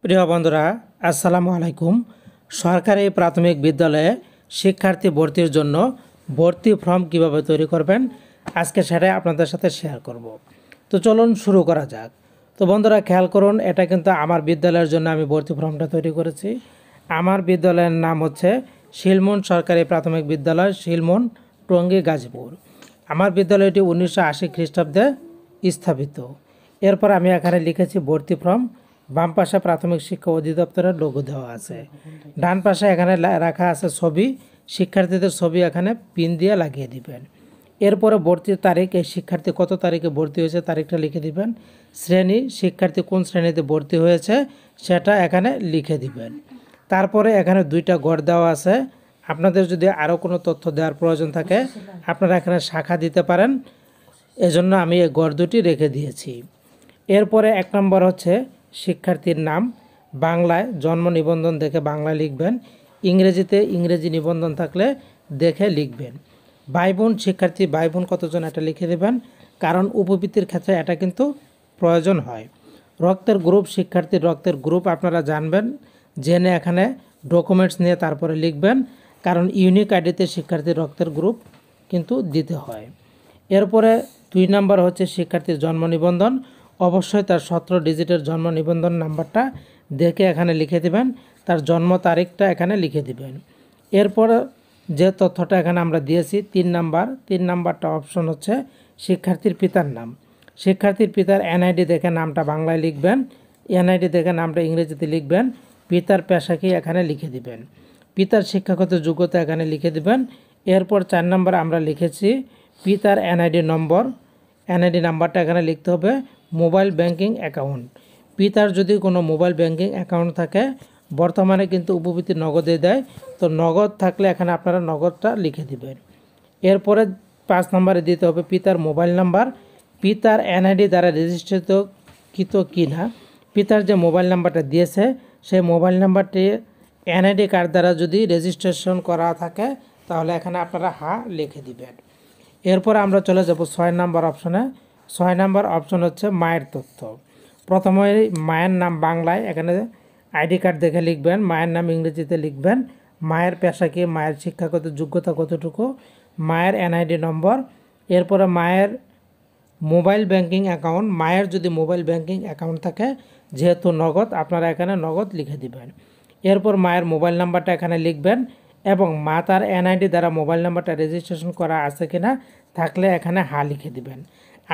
প্রিয় বন্ধুরা, আসসালামু আলাইকুম। সরকারি প্রাথমিক বিদ্যালয়ে শিক্ষার্থী ভর্তির জন্য ভর্তি ফর্ম কিভাবে তৈরি করবেন আজকে সেটাই আপনাদের সাথে শেয়ার করব। তো চলুন শুরু করা যাক। তো বন্ধুরা খেয়াল করুন, এটা কিন্তু আমার বিদ্যালয়ের জন্য আমি ভর্তি ফর্মটা তৈরি করেছি। আমার বিদ্যালয়ের নাম হচ্ছে শিলমন সরকারি প্রাথমিক বিদ্যালয়, শিলমন, টঙ্গী, গাজীপুর। আমার বিদ্যালয়টি 1980 খ্রিস্টাব্দে স্থাপিত। এরপর আমি এখানে লিখেছি ভর্তি ফর্ম। বাম পাশে প্রাথমিক শিক্ষা অধিদপ্তরের লোগো দেওয়া আছে। ডান পাশে এখানে রাখা আছে ছবি, শিক্ষার্থীদের ছবি এখানে পিন দিয়ে লাগিয়ে দিবেন। এরপরে ভর্তির তারিখ, এই শিক্ষার্থী কত তারিখে ভর্তি হয়েছে তারিখটা লিখে দিবেন। শ্রেণী, শিক্ষার্থী কোন শ্রেণীতে ভর্তি হয়েছে সেটা এখানে লিখে দিবেন। তারপরে এখানে দুইটা গড় দেওয়া আছে। আপনাদের যদি আরও কোনো তথ্য দেওয়ার প্রয়োজন থাকে আপনারা এখানে শাখা দিতে পারেন, এজন্য আমি এই গড় দুটি রেখে দিয়েছি। এরপরে 1 নম্বর হচ্ছে শিক্ষার্থীর নাম। বাংলায় জন্ম নিবন্ধন দেখে বাংলায় লিখবেন, ইংরেজিতে ইংরেজি নিবন্ধন থাকলে দেখে লিখবেন। ভাই বোন, শিক্ষার্থী ভাই বোন কতজন এটা লিখে দেবেন, কারণ উপবৃত্তির ক্ষেত্রে এটা কিন্তু প্রয়োজন হয়। রক্তের গ্রুপ, শিক্ষার্থীর রক্তের গ্রুপ আপনারা জানবেন, জেনে এখানে ডকুমেন্টস নিয়ে তারপরে লিখবেন, কারণ ইউনিক আইডিতে শিক্ষার্থীর রক্তের গ্রুপ কিন্তু দিতে হয়। এরপরে 2 নম্বর হচ্ছে শিক্ষার্থীর জন্ম নিবন্ধন। অবশ্যই তার 17 ডিজিটের জন্ম নিবন্ধন নাম্বারটা দেখে এখানে লিখে দিবেন, তার জন্ম তারিখটা এখানে লিখে দিবেন। এরপর যে তথ্যটা এখানে আমরা দিয়েছি 3 নাম্বারটা অপশন হচ্ছে শিক্ষার্থীর পিতার নাম। শিক্ষার্থীর পিতার এনআইডি দেখে নামটা বাংলায় লিখবেন, এনআইডি দেখে নামটা ইংরেজিতে লিখবেন। পিতার পেশাকে এখানে লিখে দিবেন। পিতার শিক্ষাগত যোগ্যতা এখানে লিখে দিবেন। এরপর 4 নম্বরে আমরা লিখেছি পিতার এনআইডি নম্বর, এনআইডি নাম্বারটা এখানে লিখতে হবে। মোবাইল ব্যাংকিং অ্যাকাউন্ট, পিতার যদি কোনো মোবাইল ব্যাংকিং অ্যাকাউন্ট থাকে, বর্তমানে কিন্তু উপবৃত্তি নগদে দেয়, তো নগদ থাকলে এখানে আপনারা নগদটা লিখে দিবেন। এরপরে 5 নম্বরে দিতে হবে পিতার মোবাইল নাম্বার, পিতার এনআইডি দ্বারা রেজিস্ট্রিত কি না। পিতার যে মোবাইল নাম্বারটা দিয়েছে সেই মোবাইল নাম্বারটি এনআইডি কার্ড দ্বারা যদি রেজিস্ট্রেশন করা থাকে তাহলে এখানে আপনারা হ্যাঁ লিখে দিবেন। এরপর আমরা চলে যাব 6 নম্বর অপশনে। 6 নম্বর অপশন হচ্ছে মায়ের তথ্য। প্রথমে মায়ের নাম বাংলায় এখানে আইডি কার্ড দেখে লিখবেন, মায়ের নাম ইংরেজিতে লিখবেন, মায়ের পেশা কি, মায়ের শিক্ষাগত যোগ্যতা কতটুকু, মায়ের এনআইডি নম্বর। এরপরে মায়ের মোবাইল ব্যাংকিং অ্যাকাউন্ট, মায়ের যদি মোবাইল ব্যাংকিং অ্যাকাউন্ট থাকে, যেহেতু নগদ আপনারা এখানে নগদ লিখে দিবেন। এরপর মায়ের মোবাইল নাম্বারটা এখানে লিখবেন এবং মা তার এনআইডি দ্বারা মোবাইল নাম্বারটা রেজিস্ট্রেশন করা আছে কিনা, থাকলে এখানে হ্যাঁ লিখে দিবেন।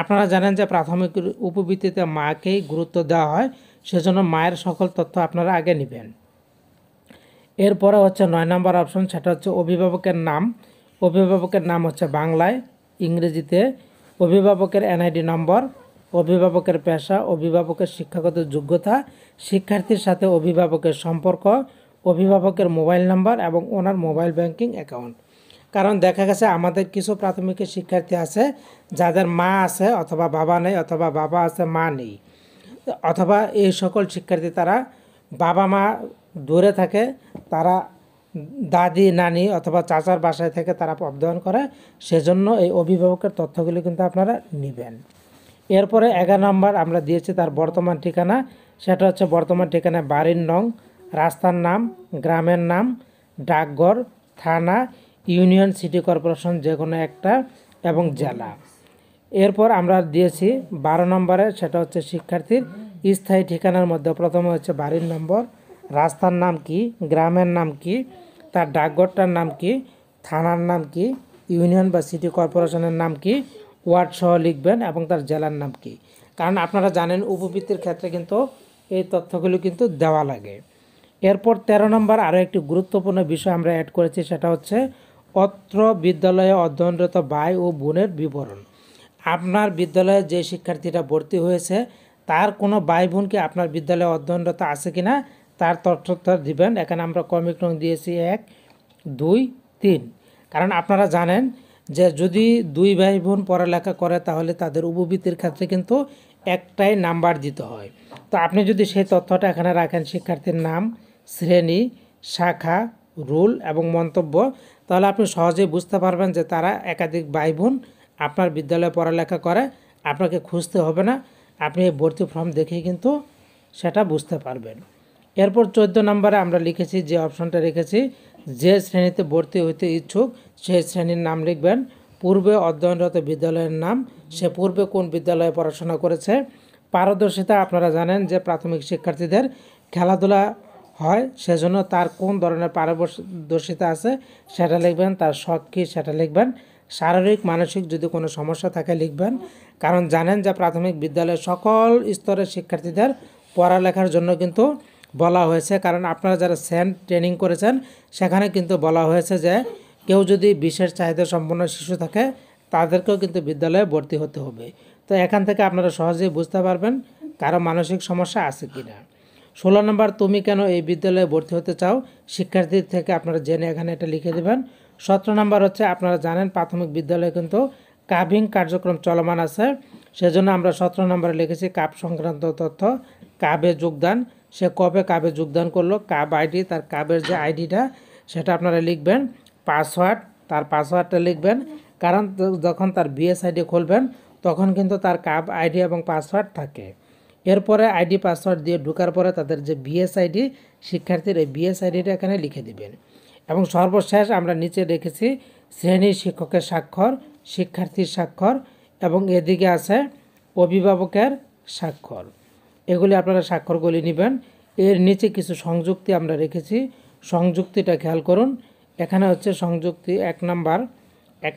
আপনারা জানেন যে প্রাথমিক উপবৃত্তিতে মাকেই গুরুত্ব দেওয়া হয়, সেজন্য মায়ের সকল তথ্য আপনারা আগে নেবেন। এরপরে হচ্ছে 9 নম্বর অপশন, সেটা হচ্ছে অভিভাবকের নাম। অভিভাবকের নাম হচ্ছে বাংলায়, ইংরেজিতে অভিভাবকের এনআইডি নম্বর, অভিভাবকের পেশা, অভিভাবকের শিক্ষাগত যোগ্যতা, শিক্ষার্থীর সাথে অভিভাবকের সম্পর্ক, অভিভাবকের মোবাইল নাম্বার এবং ওনার মোবাইল ব্যাংকিং অ্যাকাউন্ট। কারণ দেখা গেছে আমাদের কিছু প্রাথমিকের শিক্ষার্থী আছে যাদের মা আছে অথবা বাবা নেই, অথবা বাবা আছে মা নেই, অথবা এই সকল শিক্ষার্থী তারা বাবা মা দূরে থাকে, তারা দাদি নানি অথবা চাচার বাসায় থেকে তারা অধ্যয়ন করে, সেজন্য এই অভিভাবকের তথ্যগুলি কিন্তু আপনারা নেবেন। এরপরে 11 নম্বর আমরা দিয়েছি তার বর্তমান ঠিকানা। সেটা হচ্ছে বর্তমান ঠিকানা বাড়ির নং, রাস্তার নাম, গ্রামের নাম, ডাকঘর, থানা, ইউনিয়ন, সিটি কর্পোরেশন যে কোনো একটা এবং জেলা। এরপর আমরা দিয়েছি 12 নম্বরে, সেটা হচ্ছে শিক্ষার্থীর স্থায়ী ঠিকানার মধ্যে প্রথমে হচ্ছে বাড়ির নম্বর, রাস্তার নাম কি, গ্রামের নাম কি, তার ডাকঘরটার নাম কি, থানার নাম কি, ইউনিয়ন বা সিটি কর্পোরেশনের নাম কি, ওয়ার্ড সহ লিখবেন এবং তার জেলার নাম কি। কারণ আপনারা জানেন উপবৃত্তির ক্ষেত্রে কিন্তু এই তথ্যগুলো কিন্তু দেওয়া লাগে। এরপর 13 নম্বর আরও একটি গুরুত্বপূর্ণ বিষয় আমরা অ্যাড করেছি, সেটা হচ্ছে অত্র বিদ্যালয়ে অধ্যয়নরত ভাই ও বোনের বিবরণ। আপনার বিদ্যালয়ে যে শিক্ষার্থীরা ভর্তি হয়েছে তার কোনো ভাই বোন কি আপনার বিদ্যালয়ে অধ্যয়নরত আছে কি না তার তথ্য দিবেন। এখানে আমরা ক্রমিক নং দিয়েছি 1, 2, 3। কারণ আপনারা জানেন যে যদি 2 ভাই বোন পড়ালেখা করে তাহলে তাদের উপবৃত্তির ক্ষেত্রে কিন্তু একটাই নাম্বার দিতে হয়। তো আপনি যদি সেই তথ্যটা এখানে রাখেন, শিক্ষার্থীর নাম, শ্রেণী, শাখা, রুল এবং মন্তব্য, তাহলে আপনি সহজেই বুঝতে পারবেন যে তারা একাধিক ভাই বোন আপনার বিদ্যালয়ে পড়ালেখা করে। আপনাকে খুঁজতে হবে না, আপনি এই ভর্তি ফর্ম দেখেই কিন্তু সেটা বুঝতে পারবেন। এরপর 14 নম্বরে আমরা লিখেছি যে অপশনটা রেখেছি, যে শ্রেণীতে ভর্তি হইতে ইচ্ছুক সেই শ্রেণীর নাম লিখবেন, পূর্বে অধ্যয়নরত বিদ্যালয়ের নাম, সে পূর্বে কোন বিদ্যালয়ে পড়াশোনা করেছে, পারদর্শিতা আপনারা জানেন যে প্রাথমিক শিক্ষার্থীদের খেলাধুলা হয়, সেজন্য তার কোন ধরনের পারদর্শিতা আছে সেটা লিখবেন, তার শখ কী সেটা লিখবেন, শারীরিক মানসিক যদি কোনো সমস্যা থাকে লিখবেন, কারণ জানেন যে প্রাথমিক বিদ্যালয়ে সকল স্তরের শিক্ষার্থীদের পড়ালেখার জন্য কিন্তু বলা হয়েছে, কারণ আপনারা যারা স্যান্ড ট্রেনিং করেছেন সেখানে কিন্তু বলা হয়েছে যে কেউ যদি বিশেষ চাহিদা সম্পন্ন শিশু থাকে তাদেরকেও কিন্তু বিদ্যালয়ে ভর্তি হতে হবে। তো এখান থেকে আপনারা সহজেই বুঝতে পারবেন কারো মানসিক সমস্যা আছে কি না। 16 নম্বর, তুমি কেন এই বিদ্যালয়ে ভর্তি হতে চাও, শিক্ষার্থী থেকে আপনারা জেনে এখানে এটা লিখে দেবেন। 17 নম্বর হচ্ছে, আপনারা জানেন প্রাথমিক বিদ্যালয়ে কিন্তু কাবিং কার্যক্রম চলমান আছে, সেজন্য আমরা 17 নম্বরে লিখেছি কাব সংক্রান্ত তথ্য, কাবে যোগদান, সে কবে কাবে যোগদান করলো, কাব আইডি, তার কাবের যে আইডিটা সেটা আপনারা লিখবেন, পাসওয়ার্ড, তার পাসওয়ার্ডটা লিখবেন, কারণ যখন তার বিএসআইডি খুলবেন তখন কিন্তু তার কাব আইডি এবং পাসওয়ার্ড থাকে। এরপরে আইডি পাসওয়ার্ড দিয়ে ঢোকার পরে তাদের যে বিএসআইডি শিক্ষার্থীর এই বিএসআইডিটা এখানে লিখে দিবেন। এবং সর্বশেষ আমরা নিচে রেখেছি শ্রেণী শিক্ষকের স্বাক্ষর, শিক্ষার্থীর স্বাক্ষর এবং এদিকে আছে অভিভাবকের স্বাক্ষর। এগুলি আপনারা স্বাক্ষরগুলি নেবেন। এর নিচে কিছু সংযুক্তি আমরা রেখেছি, সংযুক্তিটা খেয়াল করুন। এখানে হচ্ছে সংযুক্তি এক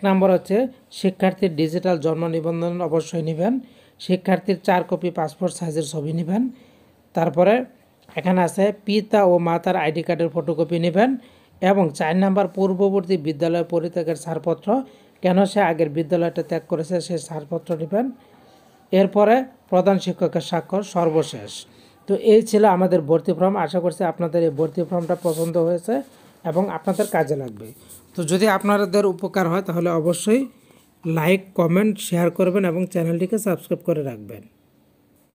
নাম্বার হচ্ছে শিক্ষার্থীর ডিজিটাল জন্ম নিবন্ধন অবশ্যই নেবেন, শিক্ষার্থীর 4 কপি পাসপোর্ট সাইজের ছবি নেবেন, তারপরে এখানে আছে পিতা ও মাতার আইডি কার্ডের ফটোকপি নেবেন, এবং 4 নাম্বার পূর্ববর্তী বিদ্যালয় পরিত্যাগের ছাড়পত্র, কেন সে আগের বিদ্যালয়টা ত্যাগ করেছে সেই ছাড়পত্র নেবেন। এরপরে প্রধান শিক্ষকের স্বাক্ষর সর্বশেষ। তো এই ছিল আমাদের ভর্তি ফর্ম। আশা করছি আপনাদের এই ভর্তি ফর্মটা পছন্দ হয়েছে এবং আপনাদের কাজে লাগবে। তো যদি আপনাদের উপকার হয় তাহলে অবশ্যই লাইক, কমেন্ট, শেয়ার করবেন এবং চ্যানেলটিকে সাবস্ক্রাইব করে রাখবেন।